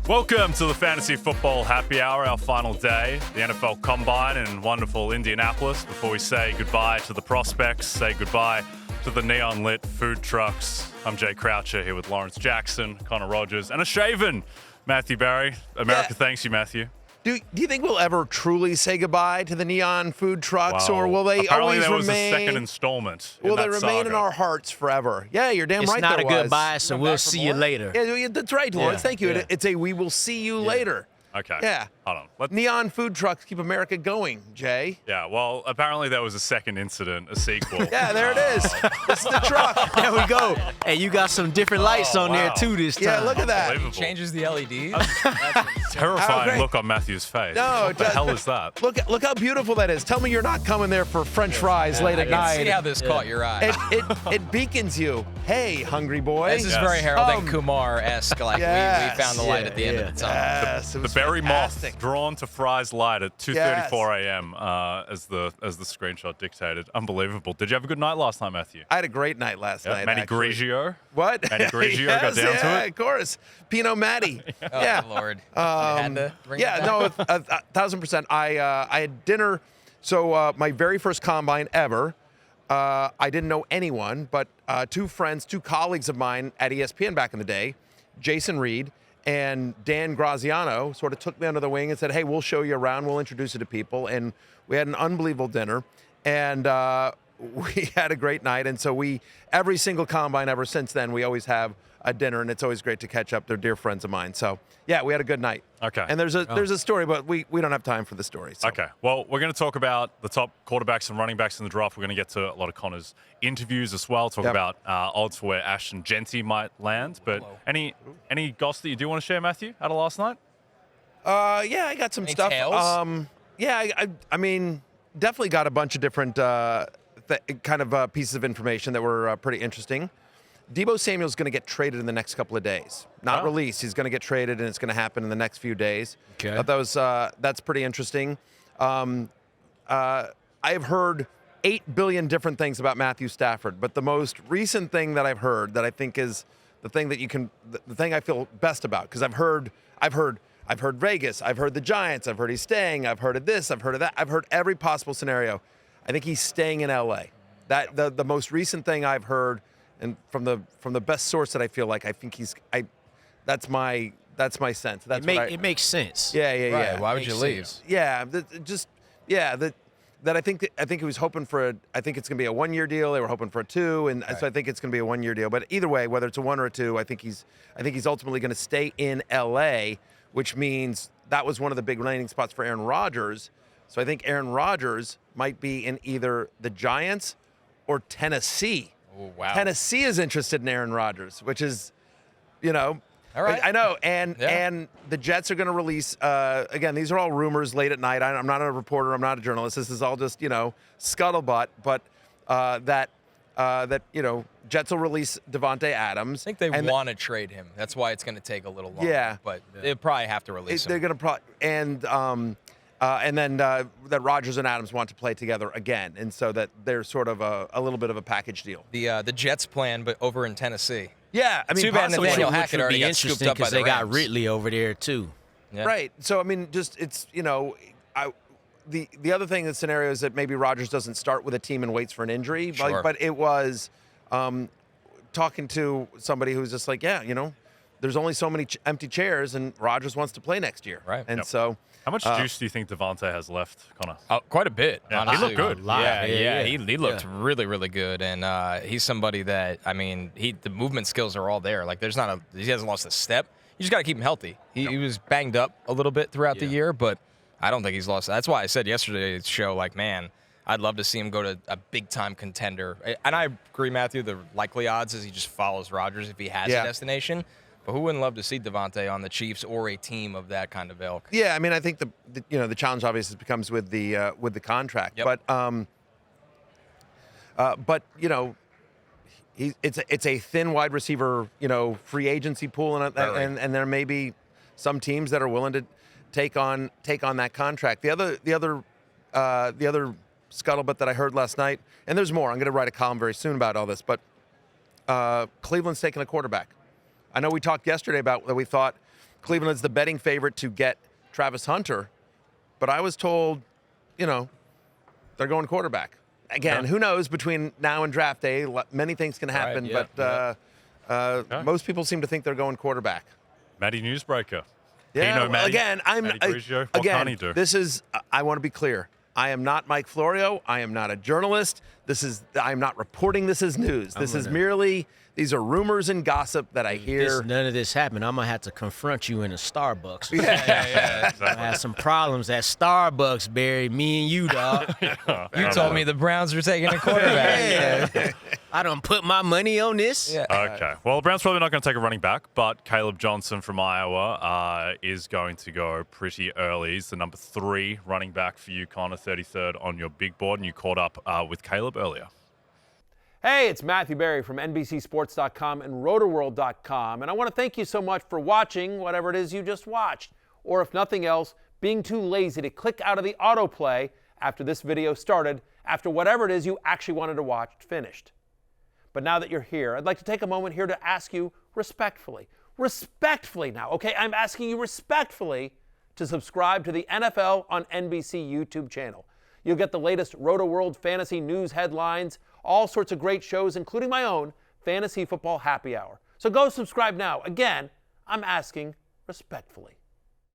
Welcome to the Fantasy Football Happy Hour, our final day, the NFL Combine in wonderful Indianapolis. Before we say goodbye to the prospects, say goodbye to the neon-lit food trucks. I'm Jay Croucher here with Lawrence Jackson, Connor Rogers, and a shaven Matthew Barry. America thanks you, Matthew. Do you think we'll ever truly say goodbye to the neon food trucks, or will they apparently always there was remain? a second installment. Will they in that remain saga. in our hearts forever? Yeah, you're damn right. It's not there a was. goodbye, so we'll see you later. Yeah, that's right, Lawrence. Thank you. Yeah. It's a we will see you later. Okay. Yeah. Hold on. Neon food trucks keep America going, Jay. Yeah, well, apparently there was a second incident, a sequel. Yeah, there it is. This is the truck. There we go. Hey, you got some different lights on there, too, this time. Yeah, look at that. Unbelievable. Changes the LEDs. Terrifying great. look on Matthew's face. No, What the hell is that? Look how beautiful that is. Tell me you're not coming there for French fries late at night. See how this caught your eye. It beacons you. Hey, hungry boy. This is very Harold and Kumar-esque. Like yes. we found the light at the end of the tunnel. Yes, it The was berry fantastic. moth drawn to Fry's light at 2:34 a.m. As the screenshot dictated. Unbelievable. Did you have a good night last night, Matthew? I had a great night last night. Manny actually. Grigio. What? Manny Grigio got down to it. Of course. Pinot Matty. Oh, Lord. You had to bring it back? No, 1,000%. I had dinner. So my very first combine ever. I didn't know anyone, but two colleagues of mine at ESPN back in the day, Jason Reed and Dan Graziano, sort of took me under the wing and said, hey, we'll show you around. We'll introduce you to people. And we had an unbelievable dinner. And we had a great night. And so every single combine ever since then, we always have a dinner. And it's always great to catch up. They're dear friends of mine. So, yeah, we had a good night. Okay. And there's a story, but we don't have time for the story. So. Okay. Well, we're going to talk about the top quarterbacks and running backs in the draft. We're going to get to a lot of Connor's interviews as well. Talk about odds for where Ashton Genty might land. But any goss that you do want to share, Matthew, out of last night? Yeah, I got some stuff. Tales? Yeah, I mean, definitely got a bunch of different pieces of information that were pretty interesting. Deebo Samuel is going to get traded in the next couple of days. Not released. He's going to get traded, and it's going to happen in the next few days. Okay. I thought that's pretty interesting. I have heard 8 billion different things about Matthew Stafford, but the most recent thing that I've heard that I think is the thing that the thing I feel best about, because I've heard Vegas, I've heard the Giants, I've heard he's staying, I've heard of this, I've heard of that, I've heard every possible scenario. I think he's staying in LA. That the most recent thing I've heard, and from the best source that I feel like, I think that's my sense. It makes sense. Yeah. Right. Why would you leave? Yeah, that I think he was hoping for I think it's going to be a 1-year deal. They were hoping for a 2, and so I think it's going to be a 1-year deal. But either way, whether it's a 1 or a 2, I think he's ultimately going to stay in LA, which means that was one of the big landing spots for Aaron Rodgers. So I think Aaron Rodgers might be in either the Giants or Tennessee. Oh, wow. Tennessee is interested in Aaron Rodgers, which is, All right. I know, and the Jets are going to release. Again, these are all rumors late at night. I'm not a reporter. I'm not a journalist. This is all just scuttlebutt. But that Jets will release Devontae Adams. I think they want to trade him. That's why it's going to take a little longer. Yeah. But they'll probably have to release They're him. going to and then that Rodgers and Adams want to play together again, and so that they're sort of a little bit of a package deal. The Jets plan, but over in Tennessee. Yeah, I mean, Too bad possibly. Nathaniel Which Hackett would already be got scooped interesting up by because the they got Rams. Ridley over there, too. Yeah. Right. So I mean, the other thing in the scenario is that maybe Rodgers doesn't start with a team and waits for an injury. Sure. But it was talking to somebody who's just like, there's only so many empty chairs, and Rodgers wants to play next year. Right. And so, How much juice do you think Devontae has left, Connor? Quite a bit. Yeah, honestly. he looked good. Yeah. He looked really, really good, and he's somebody that the movement skills are all there. Like he hasn't lost a step. You just got to keep him healthy. He was banged up a little bit throughout the year, but I don't think he's lost. That's why I said yesterday's show, like, man, I'd love to see him go to a big-time contender. And I agree, Matthew, the likely odds is he just follows Rodgers if he has a destination. But who wouldn't love to see Devontae on the Chiefs or a team of that kind of ilk? yeah, I mean, I think the challenge obviously becomes with the contract. Yep. But it's a thin wide receiver free agency pool, and there may be some teams that are willing to take on that contract. The other scuttlebutt that I heard last night, and there's more. I'm going to write a column very soon about all this, but Cleveland's taking a quarterback. I know we talked yesterday about that we thought Cleveland's the betting favorite to get Travis Hunter, but I was told, they're going quarterback. Again, who knows? Between now and draft day, many things can happen, but most people seem to think they're going quarterback. Matty Newsbreaker. Yeah, Matty, again, Matty Grigio, what can he do? This is, I want to be clear. I am not Mike Florio. I am not a journalist. I'm not reporting this as news. These are rumors and gossip that I hear. None of this happened. I'm going to have to confront you in a Starbucks. Yeah, exactly. I had some problems at Starbucks, Barry. Me and you, dog. You told me the Browns were taking a quarterback. Yeah. I done put my money on this. Yeah. Okay. Well, the Browns probably not going to take a running back, but Caleb Johnson from Iowa is going to go pretty early. He's the number 3 running back for you, Connor, 33rd on your big board, and you caught up with Caleb earlier. Hey, it's Matthew Berry from NBCSports.com and RotorWorld.com, and I want to thank you so much for watching whatever it is you just watched, or if nothing else, being too lazy to click out of the autoplay after this video started, after whatever it is you actually wanted to watch finished. But now that you're here, I'd like to take a moment here to ask you respectfully now, okay? I'm asking you respectfully to subscribe to the NFL on NBC YouTube channel. You'll get the latest RotoWorld fantasy news headlines, all sorts of great shows, including my own Fantasy Football Happy Hour. So go subscribe now. Again, I'm asking respectfully.